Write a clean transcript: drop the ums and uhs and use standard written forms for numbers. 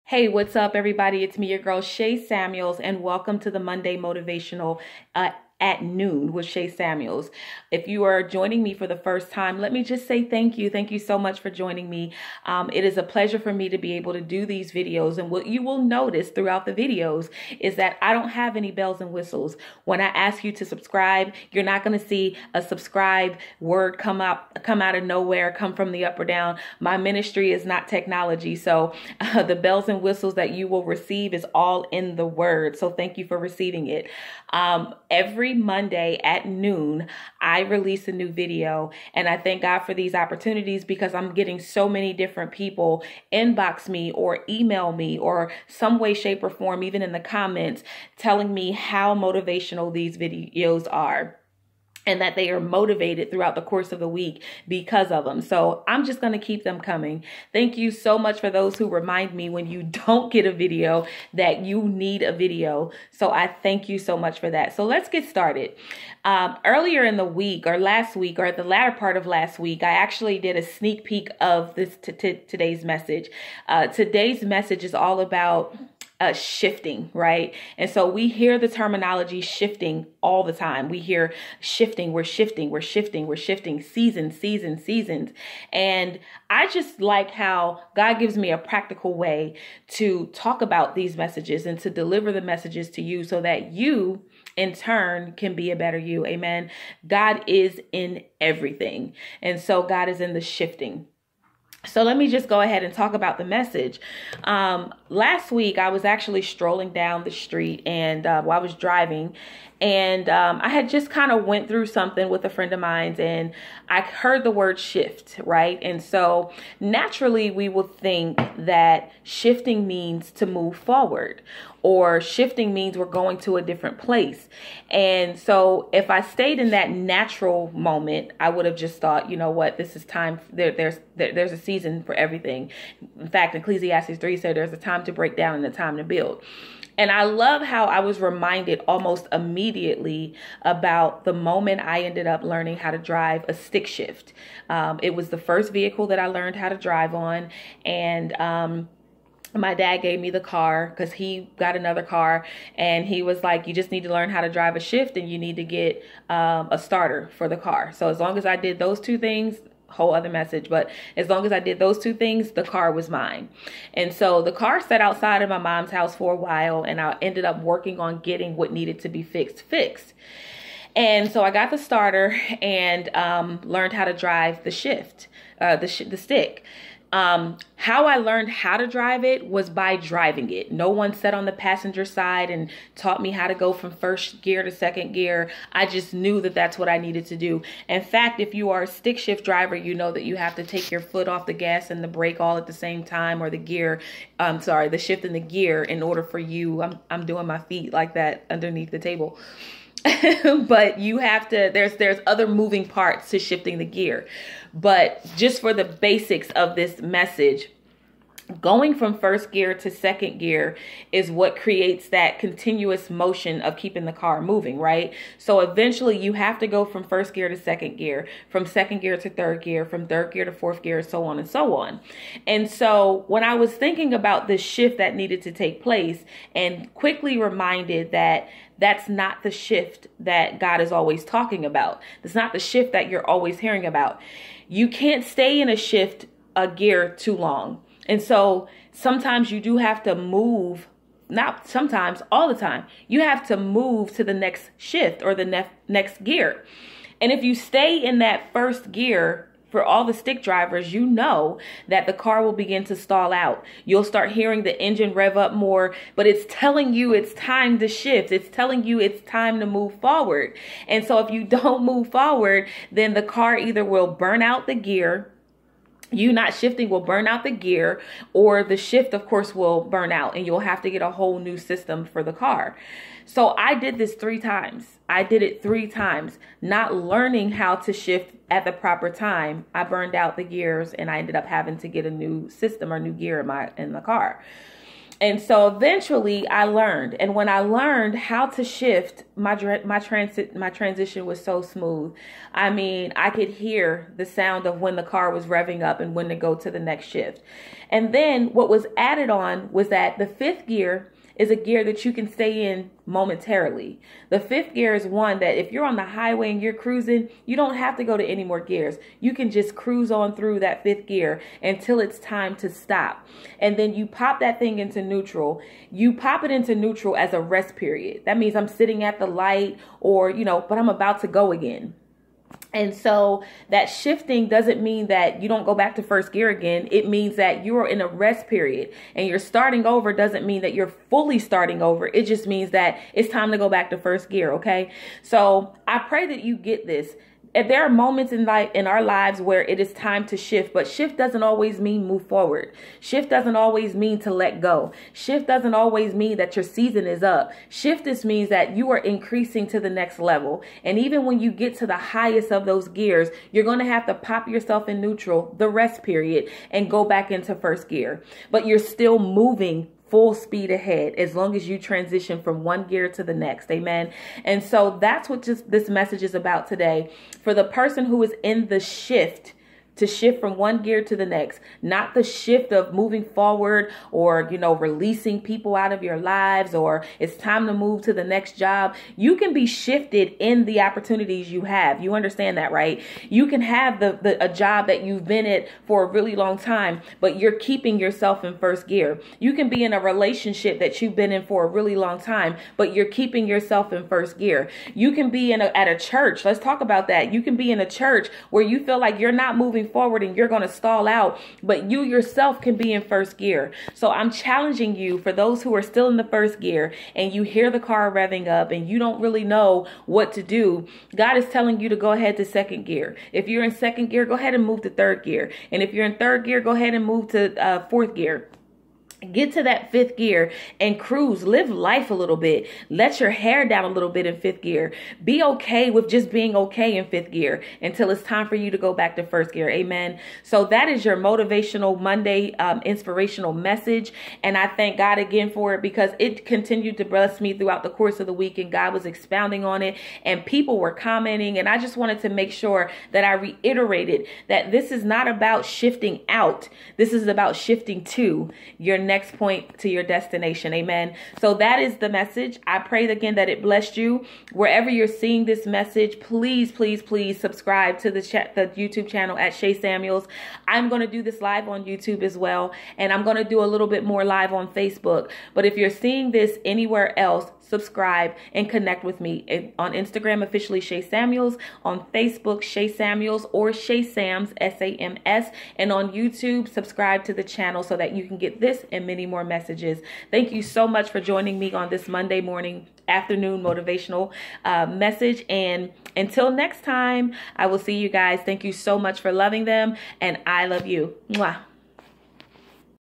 Hey, what's up, everybody? It's me, your girl, Shay Samuels, and welcome to the Monday Motivational at Noon with Shay Samuels. If you are joining me for the first time, let me just say thank you. Thank you so much for joining me. It is a pleasure for me to be able to do these videos. And what you will notice throughout the videos is that I don't have any bells and whistles. When I ask you to subscribe, you're not going to see a subscribe word come out of nowhere, come from the up or down. My ministry is not technology. So the bells and whistles that you will receive is all in the word. So thank you for receiving it. Every Monday at noon, I release a new video, and I thank God for these opportunities because I'm getting so many different people inbox me or email me or some way, shape, or form, even in the comments, telling me how motivational these videos are, and that they are motivated throughout the course of the week because of them. So I'm just going to keep them coming. Thank you so much for those who remind me when you don't get a video that you need a video. So I thank you so much for that. So let's get started. Earlier in the week or last week or at the latter part of last week, I actually did a sneak peek of this today's message. Today's message is all about shifting, right? And so we hear the terminology shifting all the time. We hear shifting, we're shifting, we're shifting, we're shifting, seasons. And I just like how God gives me a practical way to talk about these messages and to deliver the messages to you so that you in turn can be a better you. Amen. God is in everything. And so God is in the shifting. So let me just go ahead and talk about the message. Last week, I was actually strolling down the street and while I was driving, and I had just kind of went through something with a friend of mine, and I heard the word shift, right? And so naturally, we will think that shifting means to move forward, or shifting means we're going to a different place. And so if I stayed in that natural moment, I would have just thought, you know what, this is time. There's a season for everything. In fact, Ecclesiastes 3 said there's a time to break down and a time to build. And I love how I was reminded almost immediately about the moment I ended up learning how to drive a stick shift. It was the first vehicle that I learned how to drive on. And my dad gave me the car because he got another car, and he was like, you just need to learn how to drive a shift, and you need to get a starter for the car. So as long as I did those two things, whole other message, but as long as I did those two things, the car was mine. And so the car sat outside of my mom's house for a while, and I ended up working on getting what needed to be fixed. And so I got the starter and learned how to drive the shift, the stick. How I learned how to drive it was by driving it. No one sat on the passenger side and taught me how to go from first gear to second gear. I just knew that that's what I needed to do. In fact, if you are a stick shift driver, you know that you have to take your foot off the gas and the brake all at the same time, or the shift and the gear in order for you. I'm doing my feet like that underneath the table. But you have to, there's other moving parts to shifting the gear. But just for the basics of this message, going from first gear to second gear is what creates that continuous motion of keeping the car moving, right? So eventually you have to go from first gear to second gear, from second gear to third gear, from third gear to fourth gear, so on and so on. And so when I was thinking about this shift that needed to take place, and quickly reminded that that's not the shift that God is always talking about. That's not the shift that you're always hearing about. You can't stay in a gear too long. And so sometimes you do have to move, not sometimes, all the time. You have to move to the next shift or the next gear. And if you stay in that first gear, for all the stick drivers, you know that the car will begin to stall out. You'll start hearing the engine rev up more, but it's telling you it's time to shift. It's telling you it's time to move forward. And so if you don't move forward, then the car either will burn out the gear, you not shifting will burn out the gear, or the shift, of course, will burn out, and you'll have to get a whole new system for the car. So I did this 3 times. I did it 3 times, not learning how to shift at the proper time. I burned out the gears, and I ended up having to get a new system or new gear in the car. And so eventually I learned. And when I learned how to shift, my transition was so smooth. I mean, I could hear the sound of when the car was revving up and when to go to the next shift. And then what was added on was that the fifth gear is a gear that you can stay in momentarily. The fifth gear is one that if you're on the highway and you're cruising, you don't have to go to any more gears. You can just cruise on through that fifth gear until it's time to stop. And then you pop that thing into neutral. You pop it into neutral as a rest period. That means I'm sitting at the light or, but I'm about to go again. And so that shifting doesn't mean that you don't go back to first gear again. It means that you're in a rest period, and you're starting over doesn't mean that you're fully starting over. It just means that it's time to go back to first gear. Okay. So I pray that you get this. There are moments in our lives where it is time to shift, but shift doesn't always mean move forward. Shift doesn't always mean to let go. Shift doesn't always mean that your season is up. Shift just means that you are increasing to the next level. And even when you get to the highest of those gears, you're going to have to pop yourself in neutral, the rest period, and go back into first gear. But you're still moving full speed ahead as long as you transition from one gear to the next. Amen. And so that's what this message is about today. For the person who is in the shift, to shift from one gear to the next, not the shift of moving forward or, releasing people out of your lives or it's time to move to the next job. You can be shifted in the opportunities you have. You understand that, right? You can have a job that you've been at for a really long time, but you're keeping yourself in first gear. You can be in a relationship that you've been in for a really long time, but you're keeping yourself in first gear. You can be at a church. Let's talk about that. You can be in a church where you feel like you're not moving forward and you're going to stall out, but you yourself can be in first gear. So I'm challenging you, for those who are still in the first gear and you hear the car revving up and you don't really know what to do, God is telling you to go ahead to second gear. If you're in second gear, go ahead and move to third gear. And if you're in third gear, go ahead and move to fourth gear. Get to that fifth gear and cruise. Live life a little bit. Let your hair down a little bit in fifth gear. Be okay with just being okay in fifth gear until it's time for you to go back to first gear. Amen. So that is your motivational Monday inspirational message. And I thank God again for it, because it continued to bless me throughout the course of the week, and God was expounding on it and people were commenting. And I just wanted to make sure that I reiterated that this is not about shifting out. This is about shifting to your next point, to your destination. Amen. So that is the message. I pray again that it blessed you. Wherever you're seeing this message, please, please, please subscribe to the YouTube channel at Shay Samuels. I'm going to do this live on YouTube as well, and I'm going to do a little bit more live on Facebook. But if you're seeing this anywhere else, subscribe and connect with me on Instagram, officially Shay Samuels, on Facebook, Shay Samuels, or Shay Sams, S-A-M-S, and on YouTube, subscribe to the channel so that you can get this and many more messages. Thank you so much for joining me on this Monday morning, afternoon motivational message. And until next time, I will see you guys. Thank you so much for loving them, and I love you. Mwah.